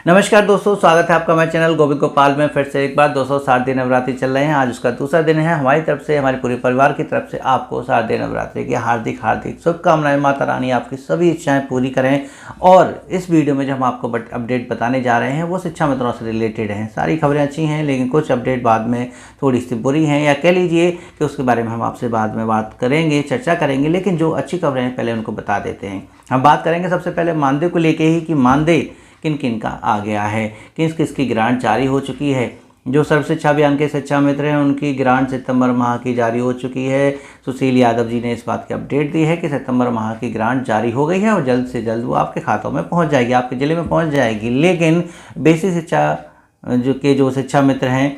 नमस्कार दोस्तों, स्वागत है आपका हमारे चैनल गोविंद गोपाल में। फिर से एक बार दोस्तों शारदीय नवरात्रि चल रहे हैं। आज उसका दूसरा दिन है। हमारी तरफ से, हमारे पूरे परिवार की तरफ से आपको शारदीय नवरात्रि की हार्दिक हार्दिक शुभकामनाएं। माता रानी आपकी सभी इच्छाएं पूरी करें। और इस वीडियो में जो हम आपको अपडेट बताने जा रहे हैं वो शिक्षा मित्रों से रिलेटेड हैं। सारी खबरें अच्छी हैं, लेकिन कुछ अपडेट बाद में थोड़ी सी बुरी हैं, या कह लीजिए कि उसके बारे में हम आपसे बाद में बात करेंगे, चर्चा करेंगे। लेकिन जो अच्छी खबरें हैं पहले उनको बता देते हैं। हम बात करेंगे सबसे पहले मानदेय को लेके ही, कि मानदेय किन किन का आ गया है, किस किस की ग्रांट जारी हो चुकी है। जो सर्व शिक्षा अभियान के शिक्षा मित्र हैं उनकी ग्रांट सितंबर माह की जारी हो चुकी है। सुशील यादव जी ने इस बात की अपडेट दी है कि सितंबर माह की ग्रांट जारी हो गई है और जल्द से जल्द वो आपके खातों में पहुंच जाएगी, आपके ज़िले में पहुंच जाएगी। लेकिन बेसिक शिक्षा जो शिक्षा मित्र हैं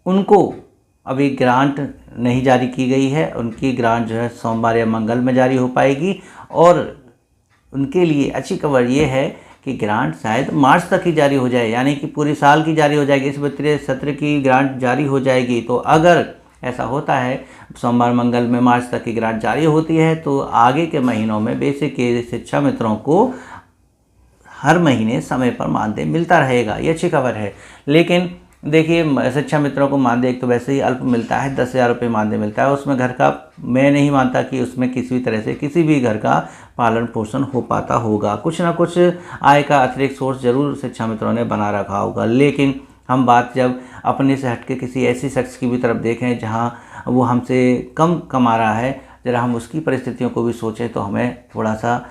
उनको अभी ग्रांट नहीं जारी की गई है। उनकी ग्रांट जो है सोमवार या मंगल में जारी हो पाएगी। और उनके लिए अच्छी खबर ये है कि ग्रांट शायद मार्च तक ही जारी हो जाए, यानी कि पूरी साल की जारी हो जाएगी। इस वित्तीय सत्र की ग्रांट जारी हो जाएगी। तो अगर ऐसा होता है, सोमवार मंगल में मार्च तक की ग्रांट जारी होती है, तो आगे के महीनों में बेसिक के शिक्षा मित्रों को हर महीने समय पर मानदेय मिलता रहेगा। ये अच्छी खबर है। लेकिन देखिए, शिक्षा मित्रों को मानदेय एक तो वैसे ही अल्प मिलता है, 10,000 रुपये मानदेय मिलता है। उसमें घर का, मैं नहीं मानता कि उसमें किसी भी तरह से किसी भी घर का पालन पोषण हो पाता होगा। कुछ ना कुछ आय का अतिरिक्त सोर्स जरूर शिक्षा मित्रों ने बना रखा होगा। लेकिन हम बात जब अपने से हट के किसी ऐसी शख्स की भी तरफ देखें जहाँ वो हमसे कम कमा रहा है, ज़रा हम उसकी परिस्थितियों को भी सोचें, तो हमें थोड़ा सा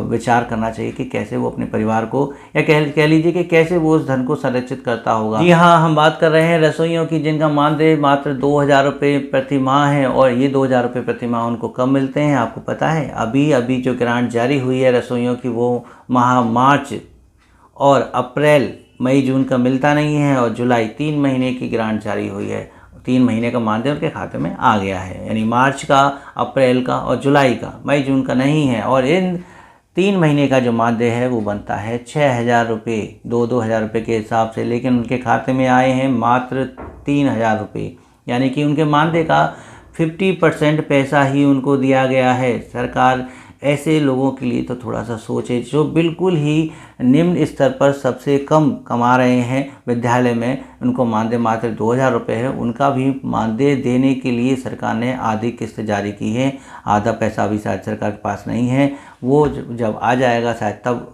विचार करना चाहिए कि कैसे वो अपने परिवार को, या कह लीजिए कि कैसे वो उस धन को संरक्षित करता होगा। जी हाँ, हम बात कर रहे हैं रसोइयों की, जिनका मानदेय मात्र 2,000 रुपये प्रति माह है। और ये 2,000 रुपये प्रति माह उनको कब मिलते हैं आपको पता है? अभी जो ग्रांट जारी हुई है रसोइयों की, वो माह मार्च और अप्रैल, मई जून का मिलता नहीं है। और जुलाई 3 महीने की ग्रांट जारी हुई है। 3 महीने का मानदेय उनके खाते में आ गया है, यानी मार्च का, अप्रैल का और जुलाई का, मई जून का नहीं है। और इन 3 महीने का जो मानदेय है वो बनता है 6,000 रुपये, 2,000 रुपये के हिसाब से। लेकिन उनके खाते में आए हैं मात्र 3,000 रुपये, यानी कि उनके मानदेय का 50% पैसा ही उनको दिया गया है। सरकार ऐसे लोगों के लिए तो थोड़ा सा सोचे, जो बिल्कुल ही निम्न स्तर पर सबसे कम कमा रहे हैं विद्यालय में। उनको मानदेय मात्र 2,000 रुपये है। उनका भी मानदेय देने के लिए सरकार ने आधी किस्त जारी की है। आधा पैसा अभी शायद सरकार के पास नहीं है, वो जब आ जाएगा शायद तब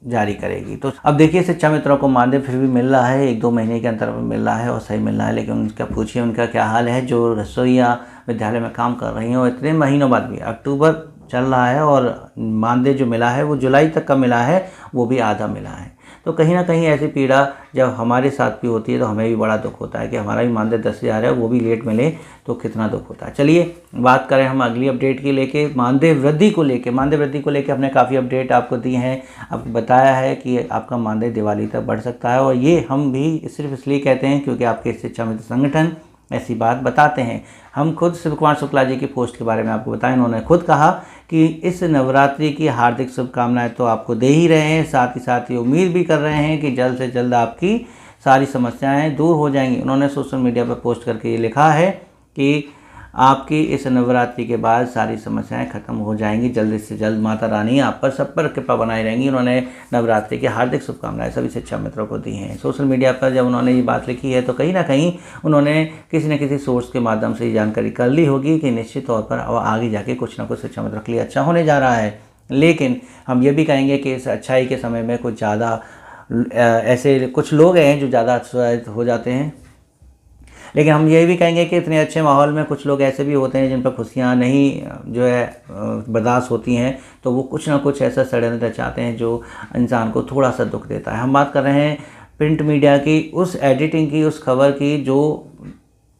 जारी करेगी। तो अब देखिए, शिक्षा मित्रों को मानदेय फिर भी मिल रहा है, 1-2 महीने के अंतर में मिल रहा है और सही मिल रहा है। लेकिन उनका पूछिए उनका क्या हाल है, जो रसोइया विद्यालय में काम कर रही हैं। और इतने महीनों बाद भी, अक्टूबर चल रहा है और मानदेय जो मिला है वो जुलाई तक का मिला है, वो भी आधा मिला है। तो कहीं ना कहीं ऐसी पीड़ा जब हमारे साथ भी होती है तो हमें भी बड़ा दुख होता है कि हमारा भी मानदेय 10,000 है, वो भी लेट मिले, तो कितना दुख होता है। चलिए बात करें हम अगली अपडेट की लेके, मानदेय वृद्धि को लेके। मानदेय वृद्धि को लेके हमने काफ़ी अपडेट आपको दी हैं। आपको बताया है कि आपका मानदेय दिवाली तक बढ़ सकता है। और ये हम भी सिर्फ इसलिए कहते हैं क्योंकि आपके शिक्षा मित्र संगठन ऐसी बात बताते हैं। हम खुद शिव कुमार शुक्ला जी की पोस्ट के बारे में आपको बताएं। उन्होंने खुद कहा कि इस नवरात्रि की हार्दिक शुभकामनाएं तो आपको दे ही रहे हैं, साथ ही साथ ये उम्मीद भी कर रहे हैं कि जल्द से जल्द आपकी सारी समस्याएं दूर हो जाएंगी। उन्होंने सोशल मीडिया पर पोस्ट करके ये लिखा है कि आपकी इस नवरात्रि के बाद सारी समस्याएं खत्म हो जाएंगी, जल्द से जल्द माता रानी आप पर, सब पर कृपा बनाई रहेंगी। उन्होंने नवरात्रि की हार्दिक शुभकामनाएं सभी शिक्षा मित्रों को दी हैं। सोशल मीडिया पर जब उन्होंने ये बात लिखी है तो कहीं ना कहीं उन्होंने किसी न किसी सोर्स के माध्यम से ये जानकारी कर ली होगी कि निश्चित तौर पर अब आगे जाके कुछ ना कुछ शिक्षा मित्रों के लिए अच्छा होने जा रहा है। लेकिन हम ये भी कहेंगे कि इस अच्छाई के समय में कुछ ज़्यादा ऐसे कुछ लोग हैं जो ज़्यादा उत्साहित हो जाते हैं। लेकिन हम ये भी कहेंगे कि इतने अच्छे माहौल में कुछ लोग ऐसे भी होते हैं जिन पर खुशियाँ नहीं जो है बर्दाश्त होती हैं, तो वो कुछ ना कुछ ऐसा षड्यंत्र चाहते हैं जो इंसान को थोड़ा सा दुख देता है। हम बात कर रहे हैं प्रिंट मीडिया की, उस एडिटिंग की, उस खबर की जो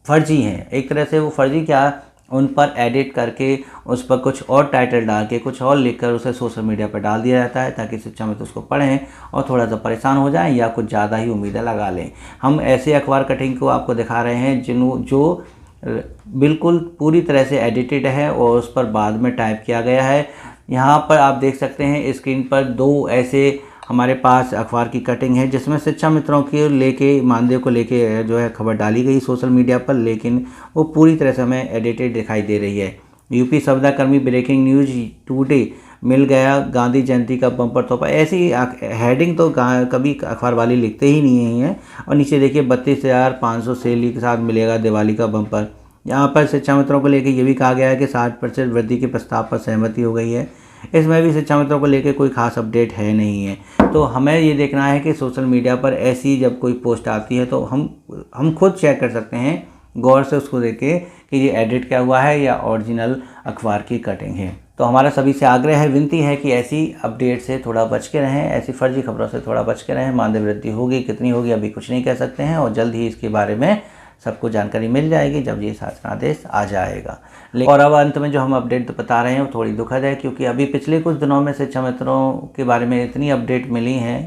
फर्जी हैं। एक तरह से वो फर्जी क्या, उन पर एडिट करके उस पर कुछ और टाइटल डाल के कुछ और लिखकर उसे सोशल मीडिया पर डाल दिया जाता है, ताकि शिक्षा मित्र उसको पढ़ें और थोड़ा सा परेशान हो जाएं या कुछ ज़्यादा ही उम्मीदें लगा लें। हम ऐसे अखबार कटिंग को आपको दिखा रहे हैं जो बिल्कुल पूरी तरह से एडिटेड है और उस पर बाद में टाइप किया गया है। यहाँ पर आप देख सकते हैं स्क्रीन पर 2 ऐसे हमारे पास अखबार की कटिंग है जिसमें शिक्षा मित्रों के लेके, मानदेय को लेके जो है खबर डाली गई सोशल मीडिया पर, लेकिन वो पूरी तरह से हमें एडिटेड दिखाई दे रही है। यूपी संविदा कर्मी ब्रेकिंग न्यूज टुडे मिल गया गांधी जयंती का बम्पर तोहफा, ऐसी हेडिंग तो कभी अखबार वाले लिखते ही नहीं हैं। और नीचे देखिए 32,500 सैलरी के साथ मिलेगा दिवाली का बम्पर। यहाँ पर शिक्षा मित्रों को लेकर ये भी कहा गया है कि 60% वृद्धि के प्रस्ताव पर सहमति हो गई है। इसमें भी शिक्षा मित्रों को लेकर कोई खास अपडेट है नहीं है। तो हमें ये देखना है कि सोशल मीडिया पर ऐसी जब कोई पोस्ट आती है तो हम खुद चेक कर सकते हैं गौर से उसको देखें कि ये एडिट क्या हुआ है या ओरिजिनल अखबार की कटिंग है। तो हमारा सभी से आग्रह है, विनती है कि ऐसी अपडेट से थोड़ा बच के रहें, ऐसी फर्जी खबरों से थोड़ा बच के रहें। मानदेय वृद्धि होगी, कितनी होगी अभी कुछ नहीं कह सकते हैं, और जल्द ही इसके बारे में सबको जानकारी मिल जाएगी जब ये शासनादेश आ जाएगा। और अब अंत में जो हम अपडेट बता रहे हैं वो थोड़ी दुखद है, क्योंकि अभी पिछले कुछ दिनों में शिक्षा मित्रों के बारे में इतनी अपडेट मिली हैं,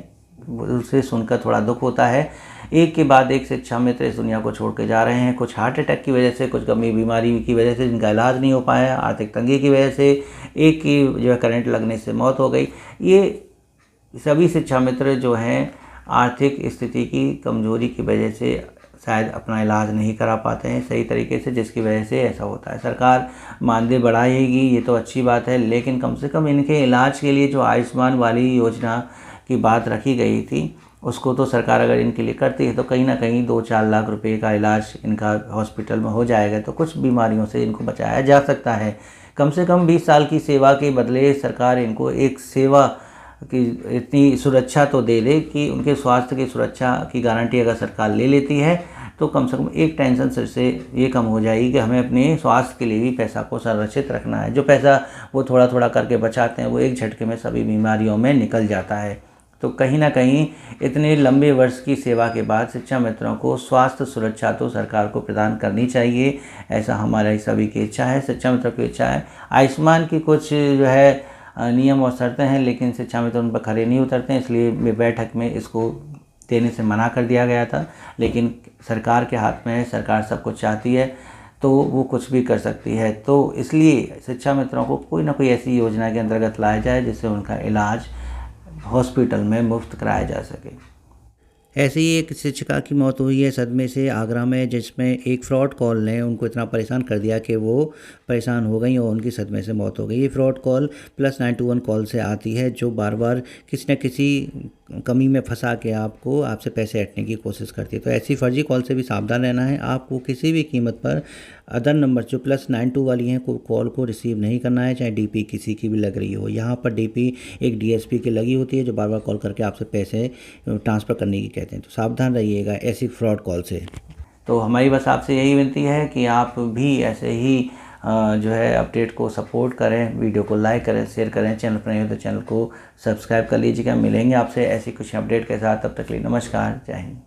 उसे सुनकर थोड़ा दुख होता है। एक के बाद एक शिक्षा मित्र इस दुनिया को छोड़ के जा रहे हैं, कुछ हार्ट अटैक की वजह से, कुछ गंभीर बीमारी की वजह से जिनका इलाज नहीं हो पाया, आर्थिक तंगी की वजह से, एक की जो है करंट लगने से मौत हो गई। ये सभी शिक्षा मित्र जो हैं आर्थिक स्थिति की कमजोरी की वजह से शायद अपना इलाज नहीं करा पाते हैं सही तरीके से, जिसकी वजह से ऐसा होता है। सरकार मानदेय बढ़ाएगी ये तो अच्छी बात है, लेकिन कम से कम इनके इलाज के लिए जो आयुष्मान वाली योजना की बात रखी गई थी उसको तो सरकार अगर इनके लिए करती है तो कहीं ना कहीं 2-4 लाख रुपए का इलाज इनका हॉस्पिटल में हो जाएगा, तो कुछ बीमारियों से इनको बचाया जा सकता है। कम से कम 20 साल की सेवा के बदले सरकार इनको एक सेवा की इतनी सुरक्षा तो दे दे कि उनके स्वास्थ्य की सुरक्षा की गारंटी अगर सरकार ले लेती है तो कम से कम एक टेंशन सिर से ये कम हो जाएगी कि हमें अपने स्वास्थ्य के लिए भी पैसा को संरक्षित रखना है। जो पैसा वो थोड़ा थोड़ा करके बचाते हैं वो एक झटके में सभी बीमारियों में निकल जाता है। तो कहीं ना कहीं इतने लंबे वर्ष की सेवा के बाद शिक्षा मित्रों को स्वास्थ्य सुरक्षा तो सरकार को प्रदान करनी चाहिए, ऐसा हमारा सभी की इच्छा है, शिक्षा मित्रों की इच्छा है। आयुष्मान की कुछ जो है नियम और शर्तें हैं, लेकिन शिक्षा मित्र उन पर खरे नहीं उतरते हैं, इसलिए बैठक में इसको देने से मना कर दिया गया था। लेकिन सरकार के हाथ में है, सरकार सब कुछ चाहती है तो वो कुछ भी कर सकती है। तो इसलिए शिक्षा मित्रों को कोई ना कोई ऐसी योजना के अंतर्गत लाया जाए जिससे उनका इलाज हॉस्पिटल में मुफ्त कराया जा सके। ऐसे ही एक शिक्षिका की मौत हुई है सदमे से आगरा में, जिसमें एक फ्रॉड कॉल ने उनको इतना परेशान कर दिया कि वो परेशान हो गई और उनकी सदमे से मौत हो गई। ये फ्रॉड कॉल +921 कॉल से आती है जो बार बार किसी न किसी कमी में फंसा के आपसे पैसे हटने की कोशिश करती है। तो ऐसी फर्जी कॉल से भी सावधान रहना है। आपको किसी भी कीमत पर अदर नंबर जो +92 वाली हैं कॉल को रिसीव नहीं करना है, चाहे डीपी किसी की भी लग रही हो। यहाँ पर डीपी एक डीएसपी की लगी होती है जो बार बार कॉल करके आपसे पैसे ट्रांसफ़र करने की कहते हैं। तो सावधान रहिएगा ऐसी फ्रॉड कॉल से। तो हमारी बस आपसे यही विनती है कि आप भी ऐसे ही जो है अपडेट को सपोर्ट करें, वीडियो को लाइक करें, शेयर करें, चैनल पर नहीं हो तो चैनल को सब्सक्राइब कर लीजिएगा। मिलेंगे आपसे ऐसी कुछ अपडेट के साथ, तब तक के लिए नमस्कार, जय हिंद।